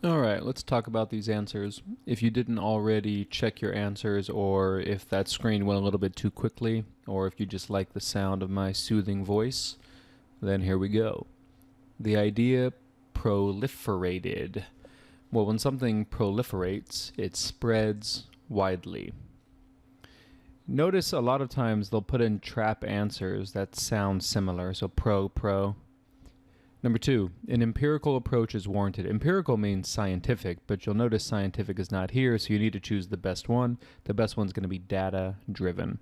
All right, let's talk about these answers. If you didn't already check your answers, or if that screen went a little bit too quickly, or if you just like the sound of my soothing voice, then here we go. The idea proliferated. Well, when something proliferates, it spreads widely. Notice a lot of times they'll put in trap answers that sound similar, so pro. Number 2, an empirical approach is warranted. Empirical means scientific, but you'll notice scientific is not here, so you need to choose the best one. The best one's going to be data-driven.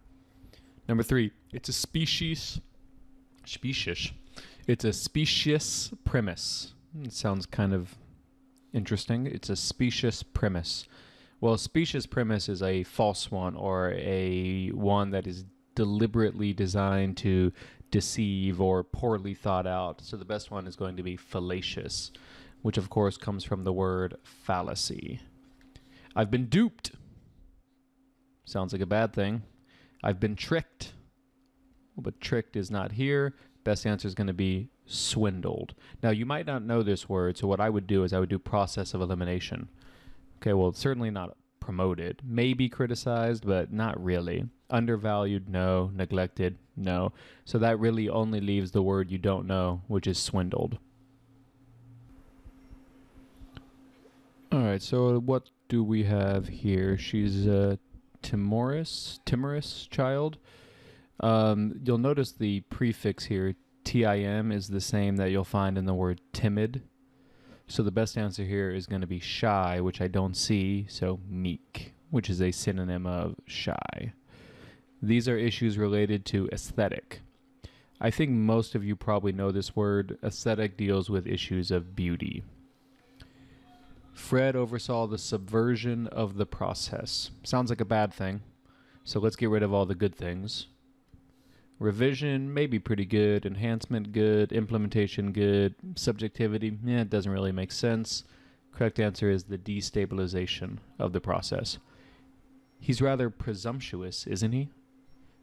Number 3, it's a species. It's a specious premise. It sounds kind of interesting. It's a specious premise. Well, a specious premise is a false one, or a one that is deliberately designed to deceive or poorly thought out. So the best one is going to be fallacious, which of course comes from the word fallacy. I've been duped. Sounds like a bad thing. I've been tricked. But tricked is not here. Best answer is going to be swindled. Now, you might not know this word, so what I would do is I would do process of elimination. Okay, well, it's certainly not promoted. Maybe criticized, but not really. Undervalued, no. Neglected, no. So that really only leaves the word you don't know, which is swindled. All right, so what do we have here? She's a timorous child. You'll notice the prefix here, tim, is the same that you'll find in the word timid. So the best answer here is going to be shy, which I don't see, so meek, which is a synonym of shy. These are issues related to aesthetic. I think most of you probably know this word. Aesthetic deals with issues of beauty. Fred oversaw the subversion of the process. Sounds like a bad thing, so let's get rid of all the good things. Revision, maybe pretty good. Enhancement, good. Implementation, good. Subjectivity, it doesn't really make sense. Correct answer is the destabilization of the process. He's rather presumptuous, isn't he?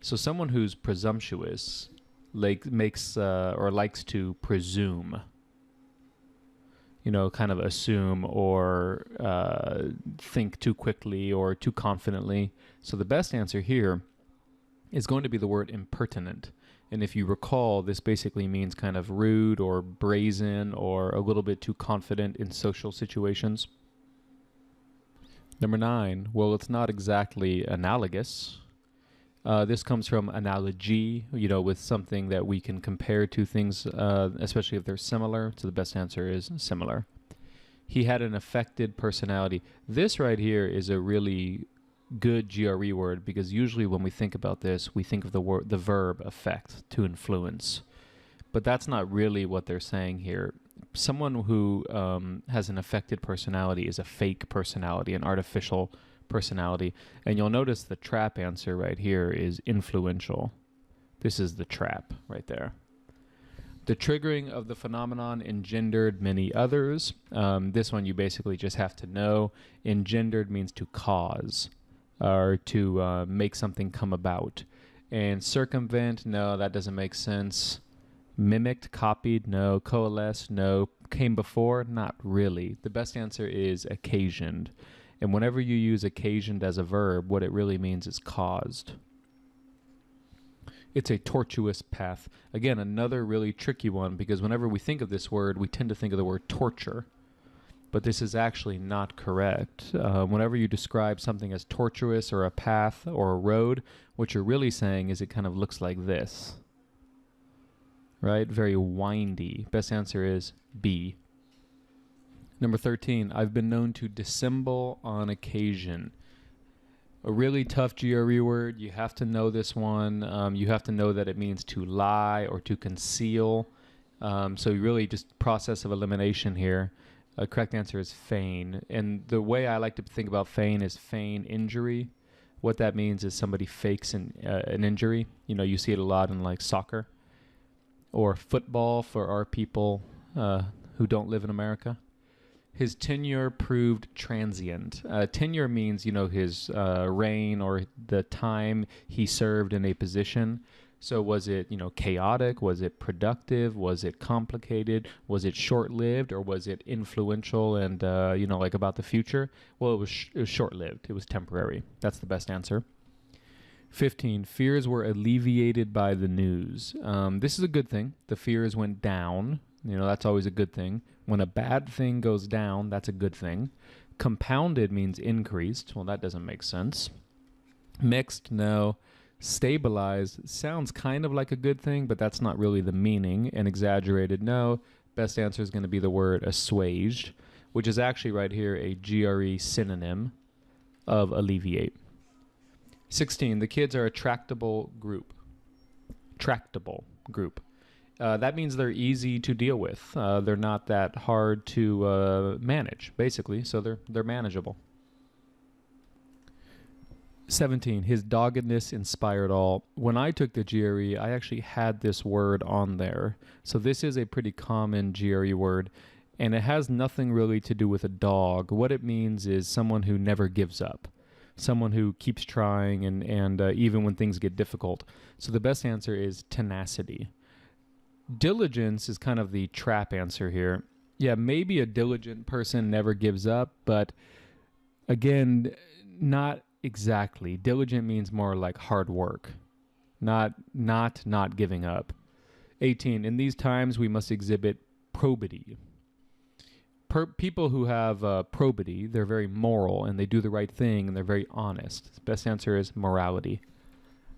So someone who's presumptuous makes or likes to presume. You know, kind of assume or think too quickly or too confidently. So the best answer here is going to be the word impertinent. And if you recall, this basically means kind of rude or brazen or a little bit too confident in social situations. Number 9, well, it's not exactly analogous. This comes from analogy, with something that we can compare to things, especially if they're similar. So the best answer is similar. He had an affected personality. This right here is a really good GRE word, because usually when we think about this, we think of the verb affect, to influence. But that's not really what they're saying here. Someone who has an affected personality is a fake personality, an artificial personality. And you'll notice the trap answer right here is influential. This is the trap right there. The triggering of the phenomenon engendered many others. This one you basically just have to know. Engendered means to cause, or to make something come about. And circumvent, no, that doesn't make sense. Mimicked, copied, no. Coalesced, no. Came before, not really. The best answer is occasioned. And whenever you use occasioned as a verb, what it really means is caused. It's a tortuous path. Again, another really tricky one, because whenever we think of this word, we tend to think of the word torture. But this is actually not correct. Whenever you describe something as tortuous or a path or a road, what you're really saying is it kind of looks like this. Right? Very windy. Best answer is B. Number 13, I've been known to dissemble on occasion. A really tough GRE word. You have to know this one. You have to know that it means to lie or to conceal. So really just process of elimination here. Correct answer is feign. And the way I like to think about feign is feign injury. What that means is somebody fakes an injury. You see it a lot in like soccer or football for our people who don't live in America. His tenure proved transient. Tenure means, his reign or the time he served in a position. So was it, chaotic? Was it productive? Was it complicated? Was it short-lived, or was it influential and, like about the future? Well, it was short-lived. It was temporary. That's the best answer. 15, fears were alleviated by the news. This is a good thing. The fears went down. That's always a good thing. When a bad thing goes down, that's a good thing. Compounded means increased. Well, that doesn't make sense. Mixed, no. Stabilized sounds kind of like a good thing, but that's not really the meaning. And exaggerated, no. Best answer is going to be the word assuaged, which is actually right here a GRE synonym of alleviate. 16, the kids are a tractable group. Tractable group. That means they're easy to deal with. They're not that hard to manage, basically, so they're manageable. 17, his doggedness inspired all. When I took the GRE, I actually had this word on there. So this is a pretty common GRE word, and it has nothing really to do with a dog. What it means is someone who never gives up, someone who keeps trying and even when things get difficult. So the best answer is tenacity. Diligence is kind of the trap answer here. Yeah, maybe a diligent person never gives up, but again, not exactly. Diligent means more like hard work, not giving up. 18, in these times we must exhibit probity. People who have probity, they're very moral and they do the right thing and they're very honest. The best answer is morality.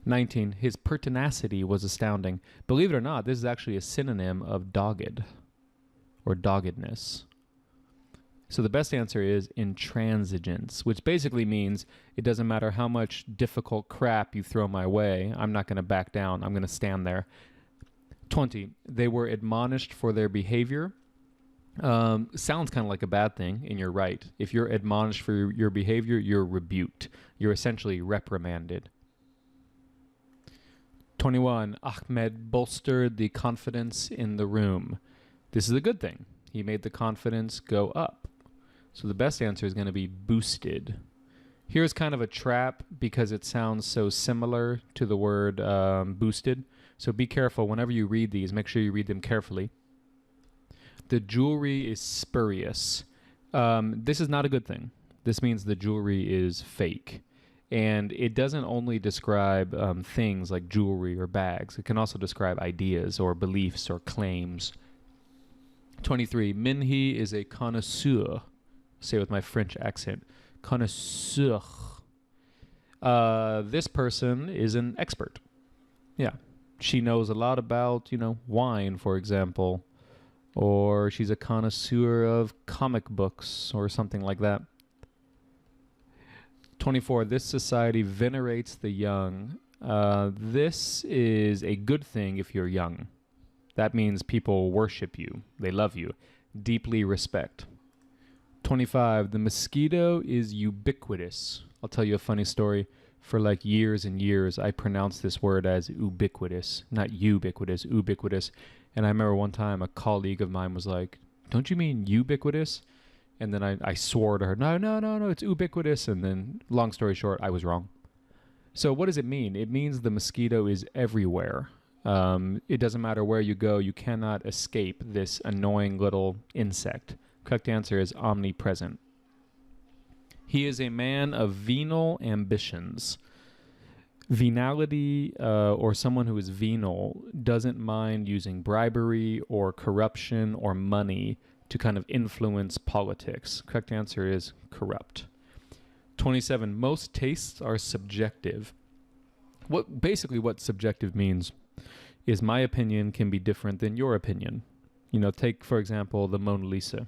19, his pertinacity was astounding. Believe it or not, this is actually a synonym of dogged or doggedness. So the best answer is intransigence, which basically means it doesn't matter how much difficult crap you throw my way, I'm not going to back down. I'm going to stand there. 20, they were admonished for their behavior. Sounds kind of like a bad thing, and you're right. If you're admonished for your behavior, you're rebuked. You're essentially reprimanded. 21, Ahmed bolstered the confidence in the room. This is a good thing. He made the confidence go up. So the best answer is going to be boosted. Here's kind of a trap because it sounds so similar to the word boosted. So be careful whenever you read these. Make sure you read them carefully. The jewelry is spurious. This is not a good thing. This means the jewelry is fake. And it doesn't only describe things like jewelry or bags. It can also describe ideas or beliefs or claims. 23, Minhee is a connoisseur. Say it with my French accent. Connoisseur. This person is an expert. Yeah. She knows a lot about, wine, for example. Or she's a connoisseur of comic books or something like that. 24, this society venerates the young. This is a good thing if you're young. That means people worship you. They love you. Deeply respect. 25, the mosquito is ubiquitous. I'll tell you a funny story. For like years and years, I pronounced this word as ubiquitous. Not ubiquitous, ubiquitous. And I remember one time a colleague of mine was like, don't you mean ubiquitous? And then I swore to her, no, it's ubiquitous. And then, long story short, I was wrong. So what does it mean? It means the mosquito is everywhere. It doesn't matter where you go. You cannot escape this annoying little insect. Correct answer is omnipresent. He is a man of venal ambitions. Venality, or someone who is venal, doesn't mind using bribery or corruption or money to kind of influence politics. Correct answer is corrupt. 27, most tastes are subjective. Basically what subjective means is my opinion can be different than your opinion. Take, for example, the Mona Lisa.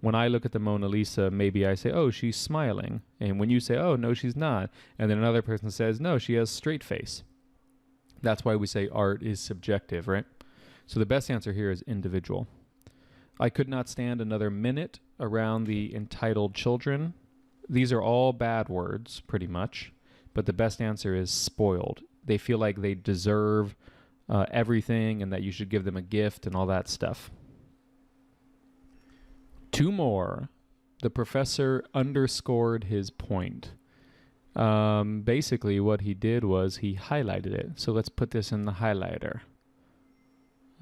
When I look at the Mona Lisa, maybe I say, oh, she's smiling. And when you say, oh, no, she's not. And then another person says, no, she has straight face. That's why we say art is subjective, right? So the best answer here is individual. I could not stand another minute around the entitled children. These are all bad words, pretty much. But the best answer is spoiled. They feel like they deserve everything and that you should give them a gift and all that stuff. 2 more. The professor underscored his point. Basically, what he did was he highlighted it. So let's put this in the highlighter.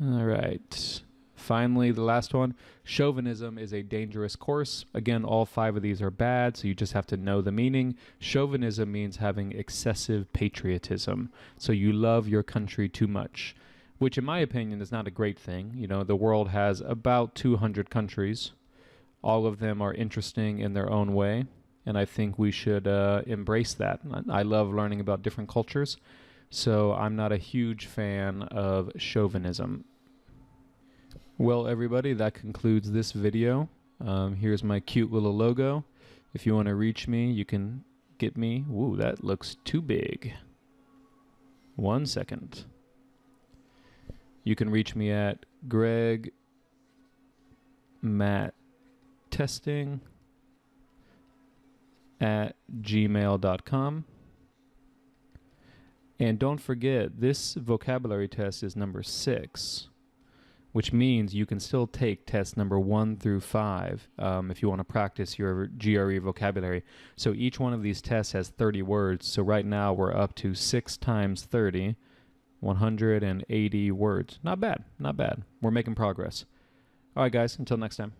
All right. Finally, the last one. Chauvinism is a dangerous course. Again, all 5 of these are bad, so you just have to know the meaning. Chauvinism means having excessive patriotism. So you love your country too much, which in my opinion is not a great thing. You know, the world has about 200 countries. All of them are interesting in their own way, and I think we should embrace that. I love learning about different cultures, so I'm not a huge fan of chauvinism. Well, everybody, that concludes this video. Here's my cute little logo. If you want to reach me, you can get me. Ooh, that looks too big. 1 second. You can reach me at Greg Matt Testing at gmail.com. And don't forget, this vocabulary test is number 6, which means you can still take tests number 1 through 5 if you want to practice your GRE vocabulary. So each one of these tests has 30 words. So right now we're up to 6 times 30, 180 words. Not bad, not bad. We're making progress. All right, guys, until next time.